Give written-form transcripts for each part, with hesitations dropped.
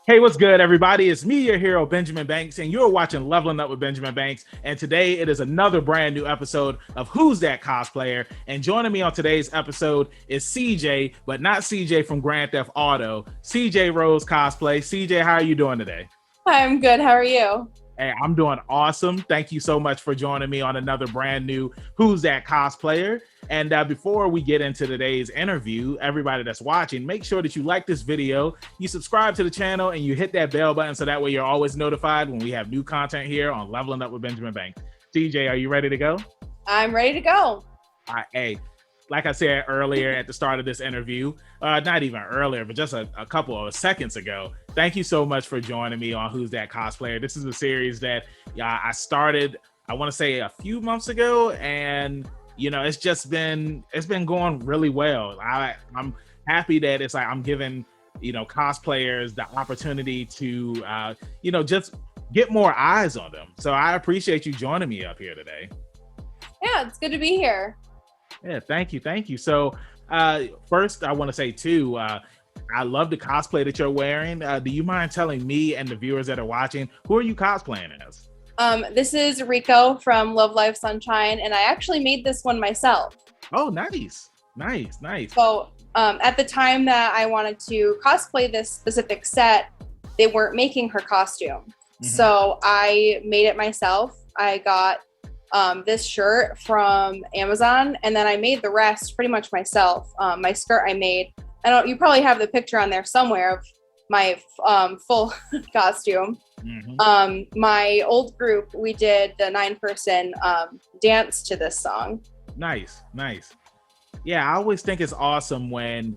Hey, what's good, everybody? It's me, your hero, Benjamin Banks, and you're watching Leveling Up with Benjamin Banks. And today it is another brand new episode of Who's That Cosplayer? And joining me on today's episode is CJ, but not CJ from Grand Theft Auto, CJ Rose Cosplay. CJ, how are you doing today? I'm good. How are you? Hey, I'm doing awesome. Thank you so much for joining me on another brand new Who's That Cosplayer? And before we get into today's interview, everybody that's watching, make sure that you like this video, you subscribe to the channel, and you hit that bell button so that way you're always notified when we have new content here on Leveling Up with Benjamin Banks. CJ, are you ready to go? I'm ready to go. All right, hey, like I said earlier at the start of this interview, not even earlier, but just a couple of seconds ago, thank you so much for joining me on Who's That Cosplayer? This is a series that I started, I want to say a few months ago, and you know, it's been going really well. I'm happy that it's like I'm giving, cosplayers the opportunity to, just get more eyes on them. So I appreciate you joining me up here today. Yeah, it's good to be here. Yeah, thank you. So first, I want to say too, I love the cosplay that you're wearing. Do you mind telling me and the viewers that are watching, who are you cosplaying as? This is Rico from Love Life Sunshine, and I actually made this one myself. Oh, nice. So at the time that I wanted to cosplay this specific set, they weren't making her costume. Mm-hmm. So I made it myself. I got this shirt from Amazon, and then I made the rest pretty much myself. My skirt I made. You probably have the picture on there somewhere of my full costume. Mm-hmm. My old group, we did the 9-person dance to this song. Nice. Yeah, I always think it's awesome when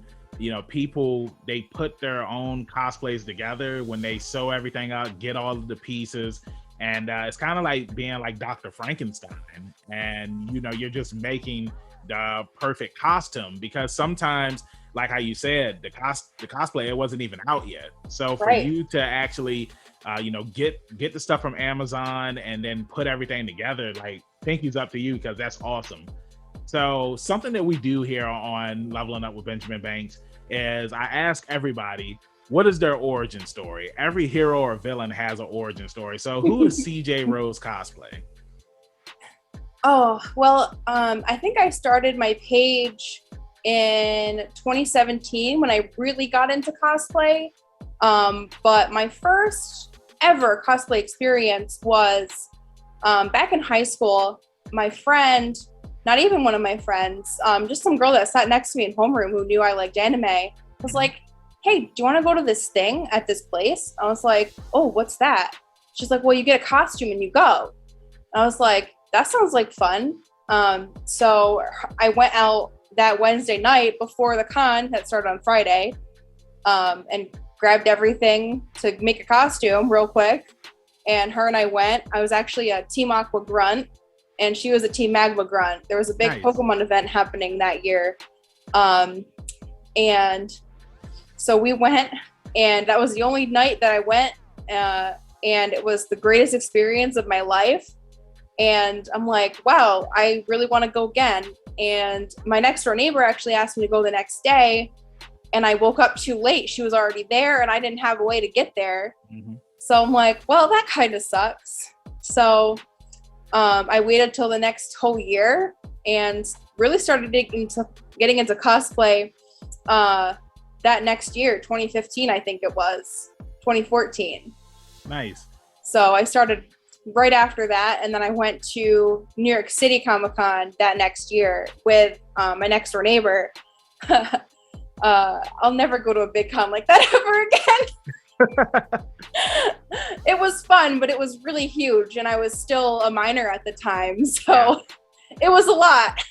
people, they put their own cosplays together, when they sew everything out, get all of the pieces, and it's kind of like being like Dr. Frankenstein, and you're just making the perfect costume, because sometimes, like how you said, the cosplay, it wasn't even out yet. So for you to actually get the stuff from Amazon and then put everything together, like, thank you's up to you, because that's awesome. So something that we do here on Leveling Up with Benjamin Banks is I ask everybody, what is their origin story? Every hero or villain has an origin story. So who is CJ Rose Cosplay? Oh, well, I think I started my page in 2017 when I really got into cosplay. But my first ever cosplay experience was back in high school. My friend, not even one of my friends, just some girl that sat next to me in homeroom who knew I liked anime, was like, hey, do you want to go to this thing at this place? I was like, oh, what's that? She's like, well, you get a costume and you go. I was like, that sounds like fun. So I went out that Wednesday night before the con that started on Friday, and grabbed everything to make a costume real quick. And her and I went. I was actually a Team Aqua Grunt, and she was a Team Magma Grunt. There was a big Pokemon event happening that year. And so we went, and that was the only night that I went, and it was the greatest experience of my life. And I'm like, wow, I really want to go again. And my next door neighbor actually asked me to go the next day, and I woke up too late. She was already there, and I didn't have a way to get there. Mm-hmm. So I'm like, well, that kind of sucks. So I waited till the next whole year and really started getting into cosplay that next year, 2015, I think it was, 2014. Nice. So I started right after that, and then I went to New York City Comic-Con that next year with my next door neighbor. I'll never go to a big con like that ever again. It was fun, but it was really huge, and I was still a minor at the time, so It was a lot.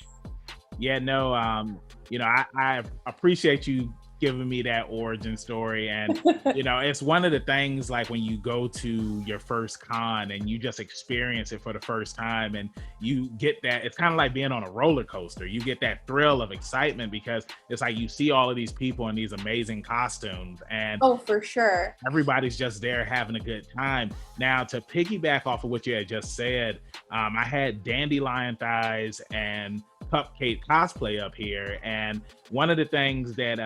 Yeah, no, I appreciate you giving me that origin story, and it's one of the things, like when you go to your first con and you just experience it for the first time, and you get that, it's kind of like being on a roller coaster. You get that thrill of excitement, because it's like you see all of these people in these amazing costumes, and oh, for sure, everybody's just there having a good time. Now, to piggyback off of what you had just said, I had dandelion thighs and Cupcake Cosplay up here, and one of the things that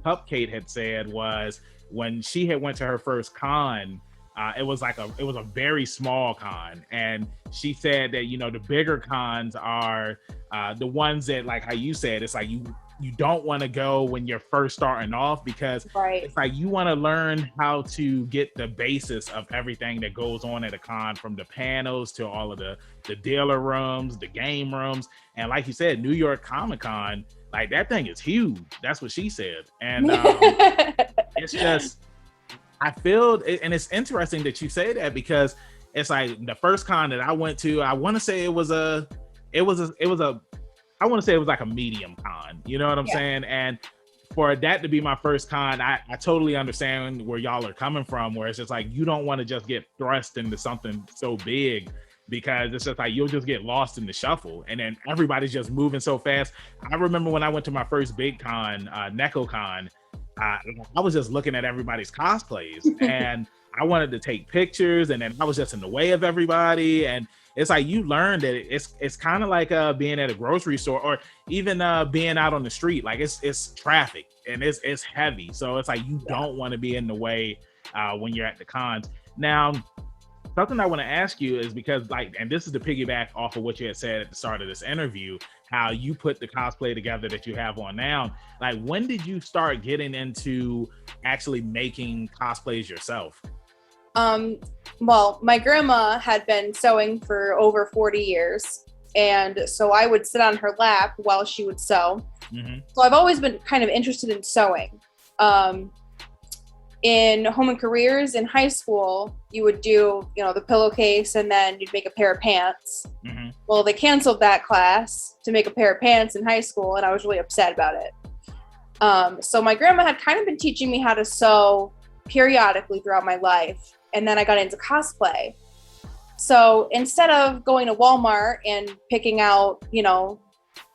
Cupcake had said was when she had went to her first con, it was a very small con, and she said that the bigger cons are the ones that, like how you said, it's like you don't want to go when you're first starting off, because it's like you want to learn how to get the basis of everything that goes on at a con, from the panels to all of the dealer rooms, the game rooms. And like you said, New York Comic Con, like that thing is huge. That's what she said. And it's just, I feel, and it's interesting that you say that, because it's like the first con that I went to, I want to say it was like a medium con, you know what I'm saying? And for that to be my first con, I totally understand where y'all are coming from, where it's just like, you don't want to just get thrust into something so big, because it's just like, you'll just get lost in the shuffle, and then everybody's just moving so fast. I remember when I went to my first big con, NecoCon, I was just looking at everybody's cosplays and I wanted to take pictures, and then I was just in the way of everybody. And it's like, you learn that it's kind of like being at a grocery store, or even being out on the street. Like it's traffic and it's heavy, so it's like you don't want to be in the way when you're at the cons. Now, something I want to ask you is, because and this is to piggyback off of what you had said at the start of this interview, how you put the cosplay together that you have on now. Like, when did you start getting into actually making cosplays yourself? Well, my grandma had been sewing for over 40 years. And so I would sit on her lap while she would sew. Mm-hmm. So I've always been kind of interested in sewing. In home and careers in high school, you would do, the pillowcase, and then you'd make a pair of pants. Mm-hmm. Well, they canceled that class to make a pair of pants in high school, and I was really upset about it. So my grandma had kind of been teaching me how to sew periodically throughout my life. And then I got into cosplay. So instead of going to Walmart and picking out,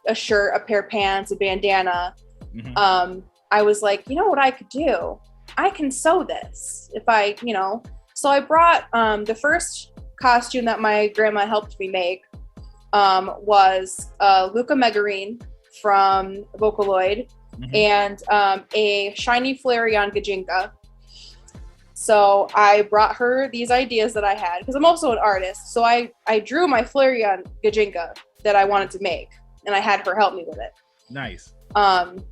a shirt, a pair of pants, a bandana, mm-hmm. I was like, what I could do? I can sew this if I, So I brought the first costume that my grandma helped me make was Luca Megarine from Vocaloid, mm-hmm. and a shiny Flareon Gajinka. So I brought her these ideas that I had, because I'm also an artist. So I drew my Flareon Gajinka that I wanted to make, and I had her help me with it. Nice.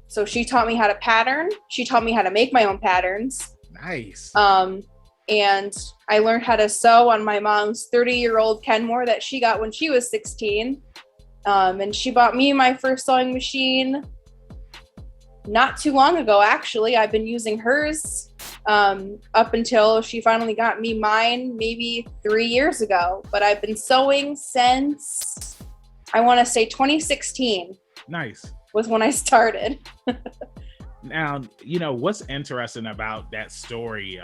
So she taught me how to pattern. She taught me how to make my own patterns. Nice. And I learned how to sew on my mom's 30-year-old Kenmore that she got when she was 16. And she bought me my first sewing machine not too long ago, actually. I've been using hers up until she finally got me mine maybe 3 years ago. But I've been sewing since, I want to say 2016. Nice. Was when I started. Now, what's interesting about that story,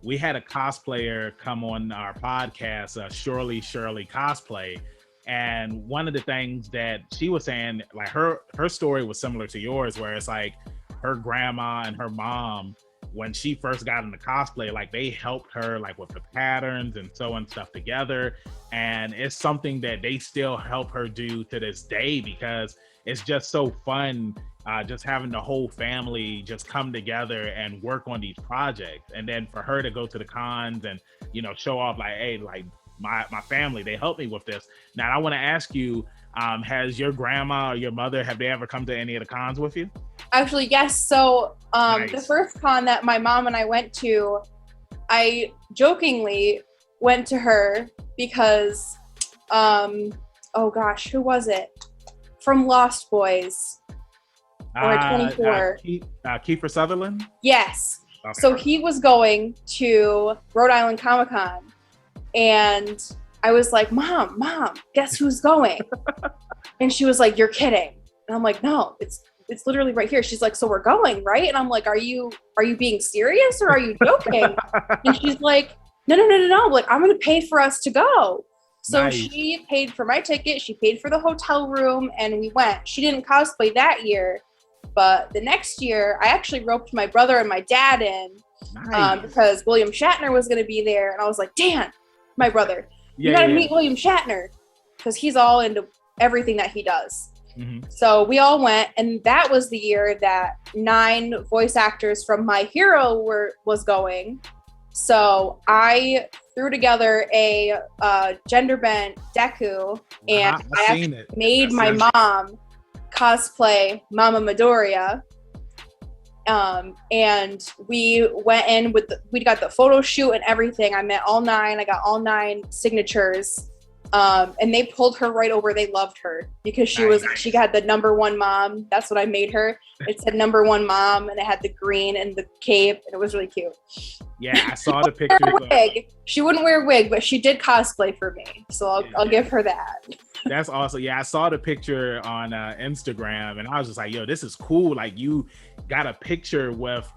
we had a cosplayer come on our podcast, Shirley Cosplay, and one of the things that she was saying, like her story was similar to yours, where it's like her grandma and her mom, when she first got into cosplay, like they helped her like with the patterns and sewing stuff together, and it's something that they still help her do to this day, because it's just so fun, just having the whole family just come together and work on these projects. And then for her to go to the cons and, show off like, hey, like my family, they helped me with this. Now, I want to ask you, has your grandma or your mother, have they ever come to any of the cons with you? Actually, yes. So Nice. The first con that my mom and I went to, I jokingly went to her because, oh gosh, who was it? From Lost Boys, or 24. Kiefer Sutherland? Yes. Okay. So he was going to Rhode Island Comic Con, and I was like, Mom, guess who's going? And she was like, you're kidding. And I'm like, no, it's literally right here. She's like, so we're going, right? And I'm like, are you being serious or are you joking? And she's like, no. Like, I'm going to pay for us to go. So Nice. She paid for my ticket. She paid for the hotel room, and we went. She didn't cosplay that year, but the next year, I actually roped my brother and my dad in. Nice. Because William Shatner was going to be there. And I was like, Dan, my brother, you got to meet William Shatner, because he's all into everything that he does. So we all went, and that was the year that 9 voice actors from My Hero was going. So I threw together a gender bent Deku, and I actually made my mom cosplay Mama Midoriya. And we went in we got the photo shoot and everything. I met all 9. I got all 9 signatures. And they pulled her right over. They loved her because she got the #1 mom. That's what I made her. It said #1 mom, and it had the green and the cape, and it was really cute. Yeah, I saw the pictures. She wouldn't wear a wig, but she did cosplay for me, so I'll give her that. That's awesome. Yeah, I saw the picture on Instagram, and I was just like, yo, this is cool. Like, you got a picture with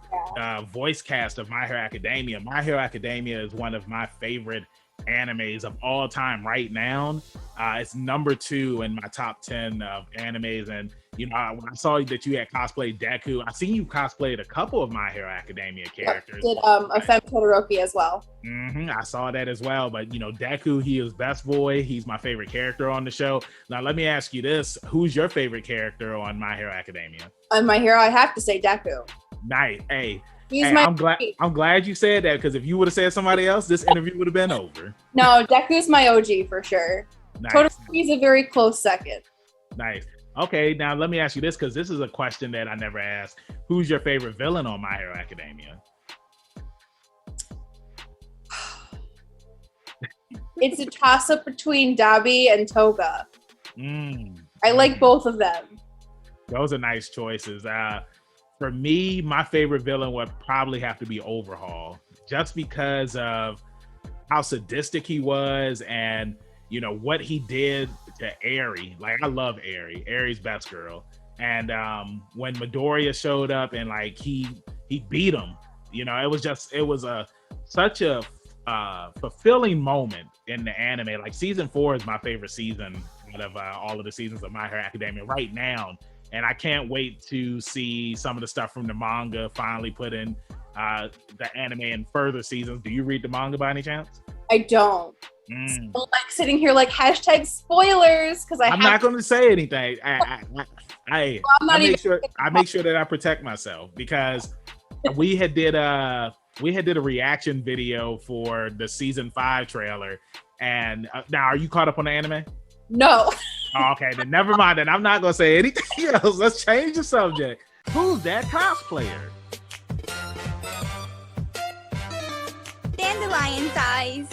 voice cast of My Hero Academia. My Hero Academia is one of my favorite animes of all time right now. It's #2 in my top 10 of animes. And when I saw that you had cosplayed Deku, I seen you cosplayed a couple of My Hero Academia characters. Did a Femme Todoroki as well. I saw that as well. But Deku, he is best boy. He's my favorite character on the show. Now let me ask you this: who's your favorite character on My Hero Academia? On My Hero, I have to say Deku. Nice. I'm glad you said that, because if you would have said somebody else, this interview would have been over. No, Deku's my OG for sure. Nice. Todoroki's a very close second. Nice. Okay, now let me ask you this, because this is a question that I never asked. Who's your favorite villain on My Hero Academia? It's a toss-up between Dabi and Toga. I like both of them. Those are nice choices. For me, my favorite villain would probably have to be Overhaul, just because of how sadistic he was and, what he did to Eri. Like, I love Eri. Eri's best girl. And when Midoriya showed up and he beat him, it was such a fulfilling moment in the anime. Like, season 4 is my favorite season out of all of the seasons of My Hero Academia right now. And I can't wait to see some of the stuff from the manga finally put in the anime in further seasons. Do you read the manga by any chance? I don't. So, sitting here spoilers, because I'm not going to say anything. I make sure that I protect myself, because we had did a reaction video for the season 5 trailer. And now, are you caught up on the anime? No. Okay, then never mind. Then I'm not gonna say anything else. Let's change the subject. Who's that cosplayer? Dandelion thighs.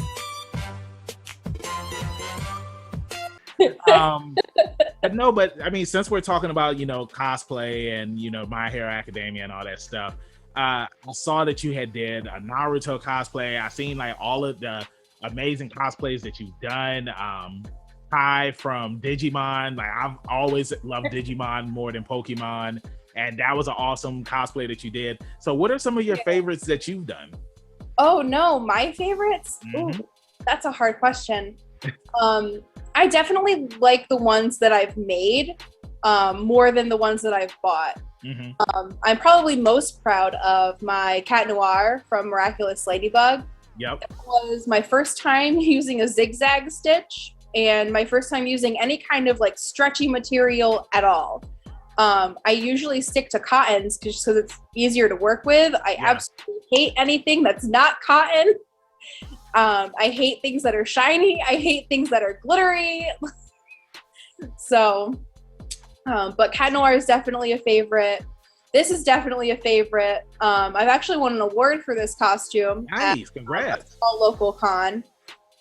But I mean, since we're talking about cosplay and My Hero Academia and all that stuff, I saw that you had did a Naruto cosplay. I seen all of the amazing cosplays that you've done. Kai from Digimon, I've always loved Digimon more than Pokemon, and that was an awesome cosplay that you did. So what are some of your favorites that you've done? Oh no, my favorites? Ooh, that's a hard question. I definitely like the ones that I've made more than the ones that I've bought. I'm probably most proud of my Cat Noir from Miraculous Ladybug. Yep. It was my first time using a zigzag stitch, and my first time using any kind of stretchy material at all. I usually stick to cottons just because it's easier to work with. I absolutely hate anything that's not cotton. I hate things that are shiny. I hate things that are glittery. So, but Cat Noir is definitely a favorite. This is definitely a favorite. I've actually won an award for this costume. Nice, congrats. A small local con.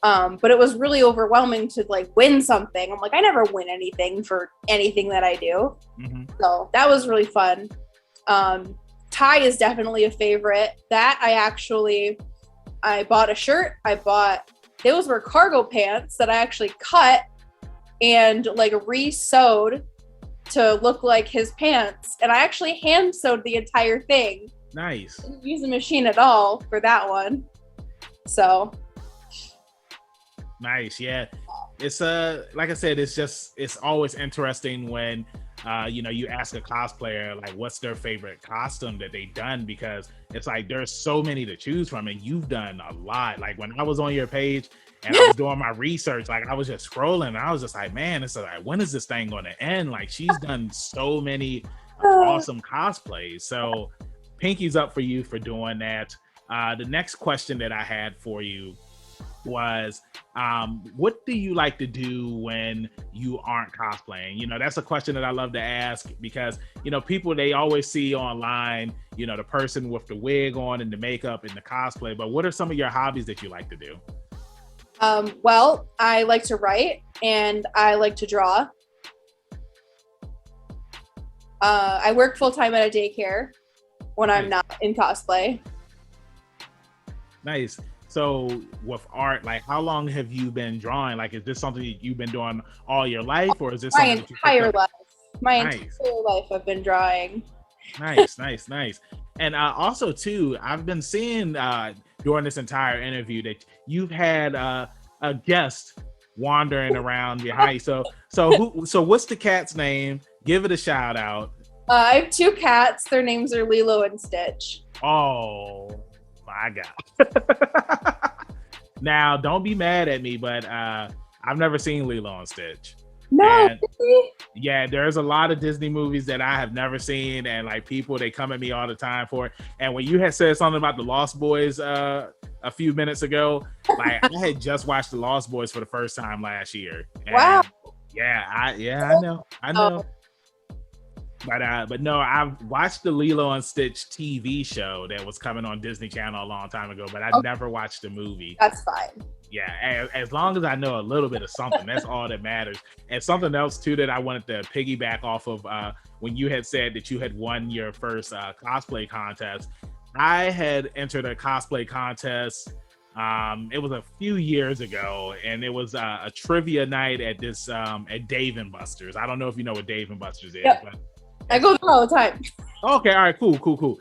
But it was really overwhelming to win something. I'm I never win anything for anything that I do. So that was really fun. Tie is definitely a favorite. That I bought a shirt. Those were cargo pants that I actually cut and re-sewed to look like his pants. And I actually hand sewed the entire thing. Nice. Didn't use a machine at all for that one. So nice. Yeah. It's like I said, it's always interesting when you ask a cosplayer like what's their favorite costume that they've done, because it's like there's so many to choose from, and you've done a lot. Like when I was on your page and I was doing my research, like I was just scrolling and I was just like, man, it's like, when is this thing going to end? Like she's done so many awesome cosplays. So pinky's up for you for doing that. The next question that I had for you was, what do you like to do when you aren't cosplaying? That's a question that I love to ask, because people, they always see online the person with the wig on and the makeup and the cosplay, but what are some of your hobbies that you like to do? Well, I like to write and I like to draw. I work full-time at a daycare when I'm not in cosplay. Nice. So with art, like how long have you been drawing? Like, is this something you've been doing all your life, or is this my something entire life? My entire life I've been drawing. Nice. And also too, I've been seeing during this entire interview that you've had a guest wandering around behind you. So what's the cat's name? Give it a shout out. I have two cats. Their names are Lilo and Stitch. Oh my God. Now, don't be mad at me, but I've never seen Lilo and Stitch. No. Yeah, there's a lot of Disney movies that I have never seen, and like people, they come at me all the time for it. And when you had said something about the Lost Boys a few minutes ago, like I had just watched the Lost Boys for the first time last year. And wow. Yeah, I know. But no, I've watched the Lilo and Stitch TV show that was coming on Disney Channel a long time ago, but I never watched the movie. That's fine. Yeah, as long as I know a little bit of something, that's all that matters. And something else too that I wanted to piggyback off of when you had said that you had won your first cosplay contest. I had entered a cosplay contest. It was a few years ago, and it was a trivia night at this at Dave & Buster's. I don't know if you know what Dave & Buster's is, but I go there all the time. Okay, all right, cool.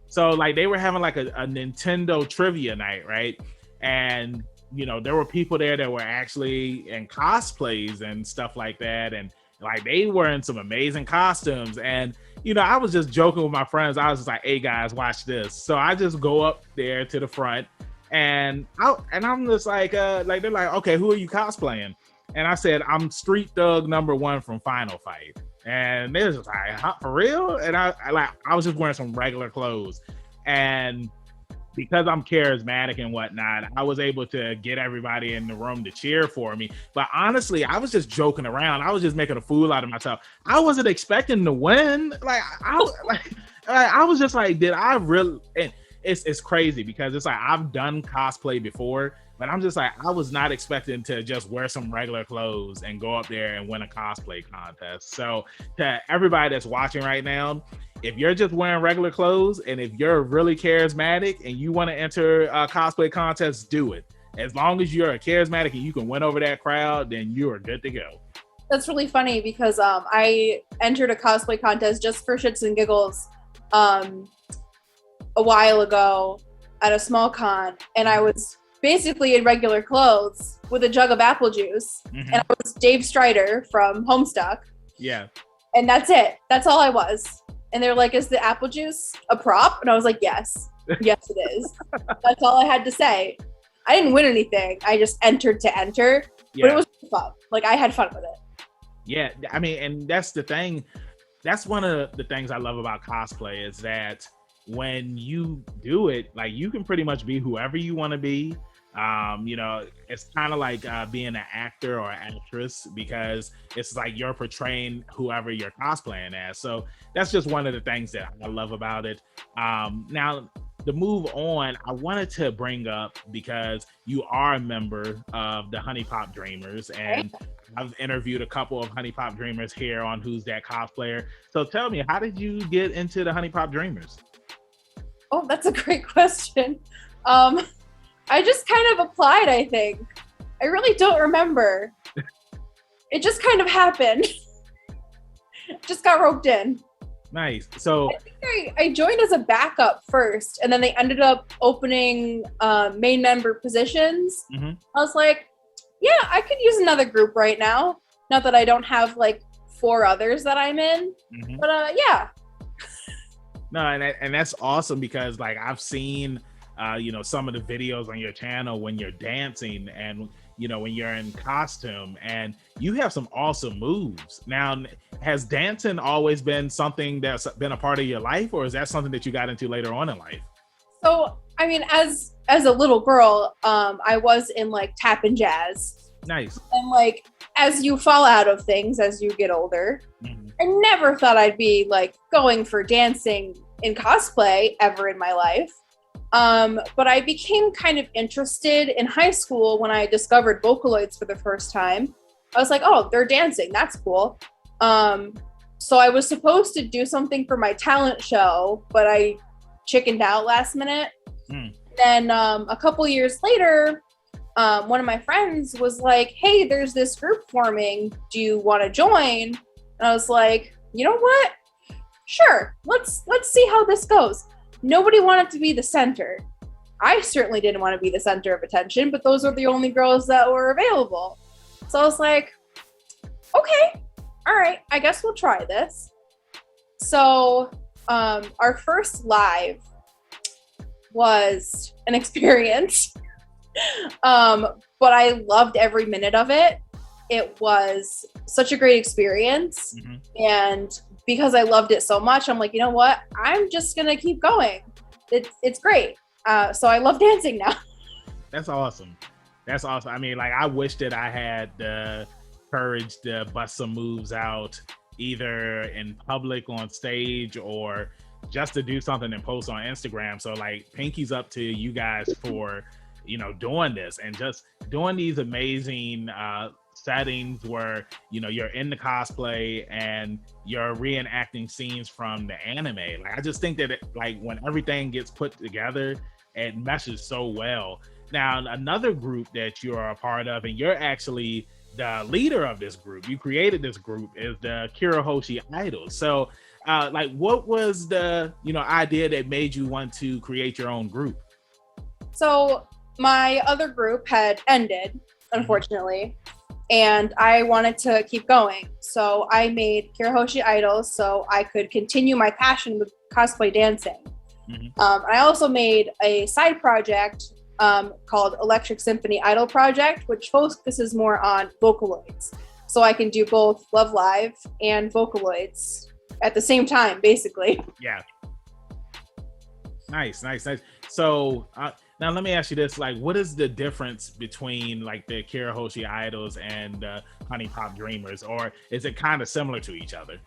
So like they were having like a Nintendo trivia night, right? And there were people there that were actually in cosplays and stuff like that, and like they were in some amazing costumes. And I was just joking with my friends. I was just like, "Hey guys, watch this." So I just go up there to the front, and I'm just like they're like, "Okay, who are you cosplaying?" And I said, "I'm Street Thug #1 from Final Fight." And they was just like, huh, for real? And I was just wearing some regular clothes. And because I'm charismatic and whatnot, I was able to get everybody in the room to cheer for me. But honestly, I was just joking around. I was just making a fool out of myself. I wasn't expecting to win. I was just like, did I really? And it's crazy because it's like I've done cosplay before, but I'm just like, I was not expecting to just wear some regular clothes and go up there and win a cosplay contest. So to everybody that's watching right now, if you're just wearing regular clothes and if you're really charismatic and you want to enter a cosplay contest, do it. As long as you're charismatic and you can win over that crowd, then you are good to go. That's really funny because I entered a cosplay contest just for shits and giggles a while ago at a small con, and I was basically in regular clothes with a jug of apple juice, and I was Dave Strider from Homestuck. Yeah. And that's it. That's all I was. And they're like, is the apple juice a prop? And I was like, yes. Yes, it is. That's all I had to say. I didn't win anything. I just entered to enter. Yeah. But it was fun. Like, I had fun with it. Yeah. I mean, and that's the thing. That's one of the things I love about cosplay is that when you do it, like, you can pretty much be whoever you want to be. It's kind of like being an actor or actress because it's like you're portraying whoever you're cosplaying as. So that's just one of the things that I love about it. Now, to move on, I wanted to bring up because you are a member of the Honey Pop Dreamers, and I've interviewed a couple of Honey Pop Dreamers here on Who's That Cosplayer. So tell me, how did you get into the Honey Pop Dreamers? Oh, that's a great question. I just kind of applied, I think. I really don't remember. It just kind of happened. Just got roped in. Nice. So I think I joined as a backup first, and then they ended up opening main member positions. I was like, yeah, I could use another group right now. Not that I don't have like 4 others that I'm in. Mm-hmm. But yeah. No, and that's awesome because like I've seen some of the videos on your channel when you're dancing and when you're in costume, and you have some awesome moves. Now, has dancing always been something that's been a part of your life, or is that something that you got into later on in life? So, I mean, as a little girl, I was in like tap and jazz. Nice. And like, as you fall out of things as you get older, Mm-hmm. I never thought I'd be like going for dancing in cosplay ever in my life. But I became kind of interested in high school when I discovered Vocaloids for the first time. I was like, oh, they're dancing. That's cool. So I was supposed to do something for my talent show, but I chickened out last minute. Then a couple years later, one of my friends was like, hey, there's this group forming. Do you want to join? And I was like, you know what? Sure. Let's see how this goes. Nobody wanted to be the center. I certainly didn't want to be the center of attention, but those were the only girls that were available. So I was like, okay, all right, I guess we'll try this. So our first live was an experience, but I loved every minute of it. It was such a great experience. Mm-hmm. And because I loved it so much, I'm like, you know what? I'm just going to keep going. It's great. So I love dancing now. That's awesome. That's awesome. I mean, like, I wish that I had the courage to bust some moves out, either in public on stage or just to do something and post on Instagram. So like, pinkies up to you guys for, doing this and just doing these amazing settings where you're in the cosplay and you're reenacting scenes from the anime. Like, I just think that when everything gets put together, it meshes so well. Now, another group that you're a part of, and you're actually the leader of this group, you created this group, is the KiraHoshi Idols. So what was the idea that made you want to create your own group? So my other group had ended, unfortunately. And I wanted to keep going. So I made KiraHoshi Idols so I could continue my passion with cosplay dancing. Mm-hmm. I also made a side project called Electric Symphony Idol Project, which focuses more on Vocaloids. So I can do both Love Live and Vocaloids at the same time, basically. Yeah. Nice. So now let me ask you this, what is the difference between the KiraHoshi Idols and Honey Pop Dreamers, or is it kind of similar to each other?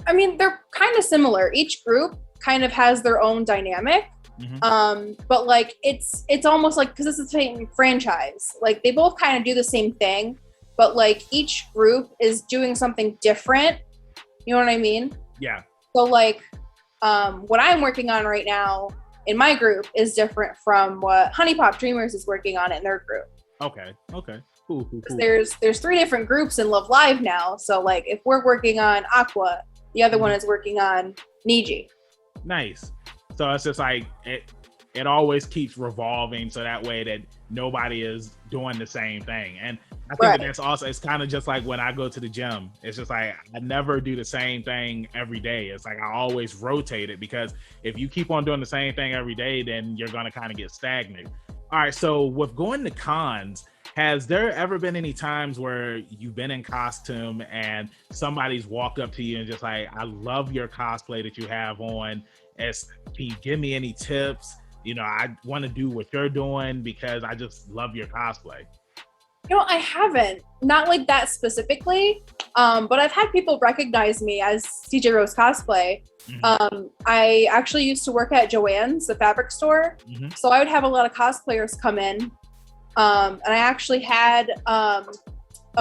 I mean, they're kind of similar. Each group kind of has their own dynamic. Mm-hmm. But it's almost because it's the same franchise. They both kind of do the same thing, but each group is doing something different. You know what I mean? Yeah. So what I'm working on right now in my group is different from what Honey Pop Dreamers is working on in their group. Okay. Cool. There's 3 different groups in Love Live now. So if we're working on Aqua, the other one is working on Niji. Nice. So it's just it always keeps revolving, so that way that nobody is doing the same thing. And I think that's also, it's kind of just like when I go to the gym, it's just I never do the same thing every day. It's I always rotate it, because if you keep on doing the same thing every day, then you're going to kind of get stagnant. All right. So with going to cons, has there ever been any times where you've been in costume and somebody's walked up to you and just I love your cosplay that you have on. Can you give me any tips? I want to do what you're doing because I just love your cosplay. I haven't, not like that specifically, but I've had people recognize me as Cj Rose Cosplay. Mm-hmm. I actually used to work at Joann's, the fabric store. Mm-hmm. So I would have a lot of cosplayers come in. And I actually had a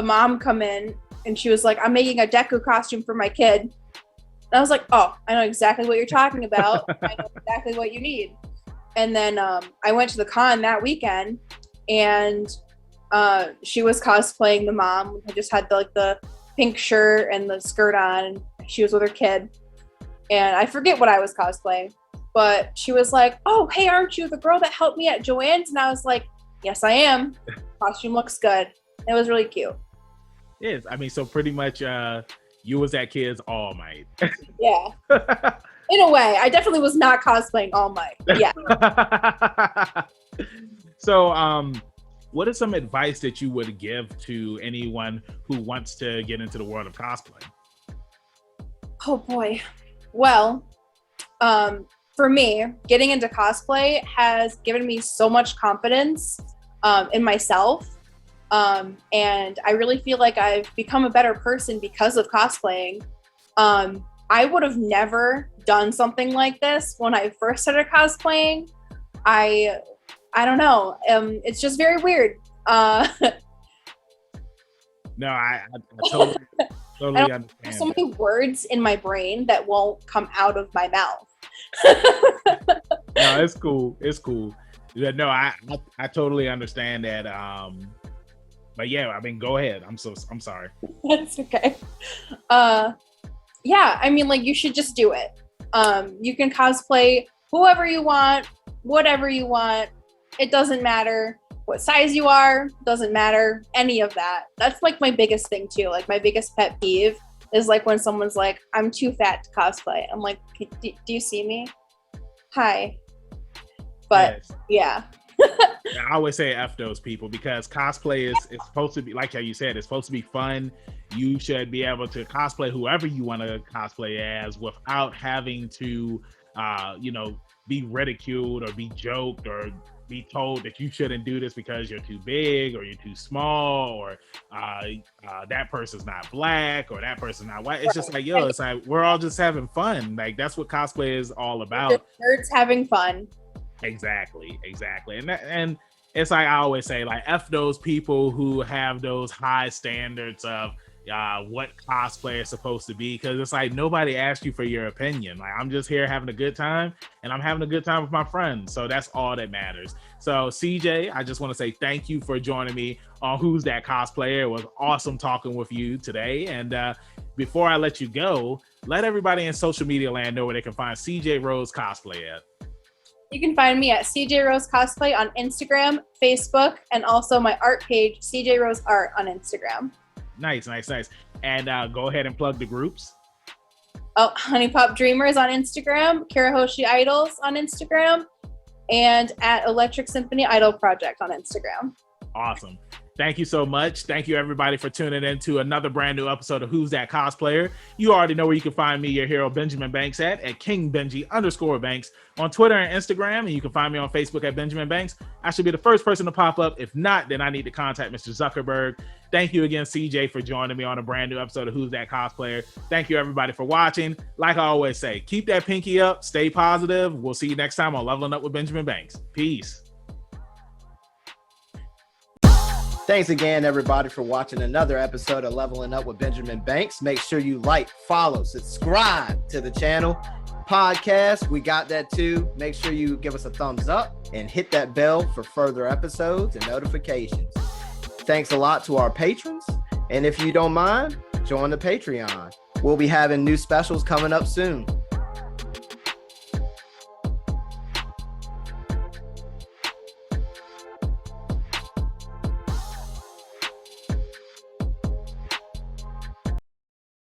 mom come in and she was like, I'm making a Deku costume for my kid. And I was like, oh, I know exactly what you're talking about. I know exactly what you need. And then I went to the con that weekend, and she was cosplaying the mom. I just had the pink shirt and the skirt on, and she was with her kid. And I forget what I was cosplaying, but she was like, oh, hey, aren't you the girl that helped me at Joann's? And I was like, yes, I am. Costume looks good. It was really cute. It is. I mean, so pretty much You was that kid's All Might. Yeah. In a way, I definitely was not cosplaying All Might. Yeah. So, what is some advice that you would give to anyone who wants to get into the world of cosplay? Oh boy. Well, for me, getting into cosplay has given me so much confidence in myself. And I really feel like I've become a better person because of cosplaying. I would have never done something like this when I first started cosplaying. I don't know. It's just very weird. No, I totally understand. There's so many words in my brain that won't come out of my mouth. No, it's cool. It's cool. No, I totally understand that. But yeah, I mean, go ahead. I'm sorry. That's okay. Yeah, I mean, like, you should just do it. You can cosplay whoever you want, whatever you want. It doesn't matter what size you are, doesn't matter any of that. That's like my biggest thing too. Like, my biggest pet peeve is like when someone's like, I'm too fat to cosplay. I'm like, do you see me? Hi. But yes. Yeah. I always say F those people, because cosplay is supposed to be, like how you said, it's supposed to be fun. You should be able to cosplay whoever you want to cosplay as without having to, be ridiculed or be joked or be told that you shouldn't do this because you're too big or you're too small or that person's not black or that person's not white. It's just like, it's like we're all just having fun. Like, that's what cosplay is all about. Nerds having fun. Exactly. And it's like I always say, like, F those people who have those high standards of what cosplay is supposed to be, because it's like nobody asked you for your opinion. Like, I'm just here having a good time, and I'm having a good time with my friends, so that's all that matters. So CJ, I just want to say thank you for joining me on Who's That Cosplayer. It was awesome talking with you today. And before I let you go, let everybody in social media land know where they can find Cj Rose Cosplay at. You can find me at Cj Rose Cosplay on Instagram, Facebook, and also my art page, Cj Rose Art, on Instagram. Nice. And go ahead and plug the groups. Oh, Honey Pop Dreamers on Instagram, KiraHoshi Idols on Instagram, and at Electric Symphony Idol Project on Instagram. Awesome. Thank you so much. Thank you, everybody, for tuning in to another brand new episode of Who's That Cosplayer. You already know where you can find me, your hero, Benjamin Banks, at KingBenji_Banks on Twitter and Instagram. And you can find me on Facebook at Benjamin Banks. I should be the first person to pop up. If not, then I need to contact Mr. Zuckerberg. Thank you again, CJ, for joining me on a brand new episode of Who's That Cosplayer. Thank you, everybody, for watching. Like I always say, keep that pinky up, stay positive. We'll see you next time on Leveling Up with Benjamin Banks. Peace. Thanks again, everybody, for watching another episode of Leveling Up with Benjamin Banks. Make sure you like, follow, subscribe to the channel. Podcast, we got that too. Make sure you give us a thumbs up and hit that bell for further episodes and notifications. Thanks a lot to our patrons. And if you don't mind, join the Patreon. We'll be having new specials coming up soon.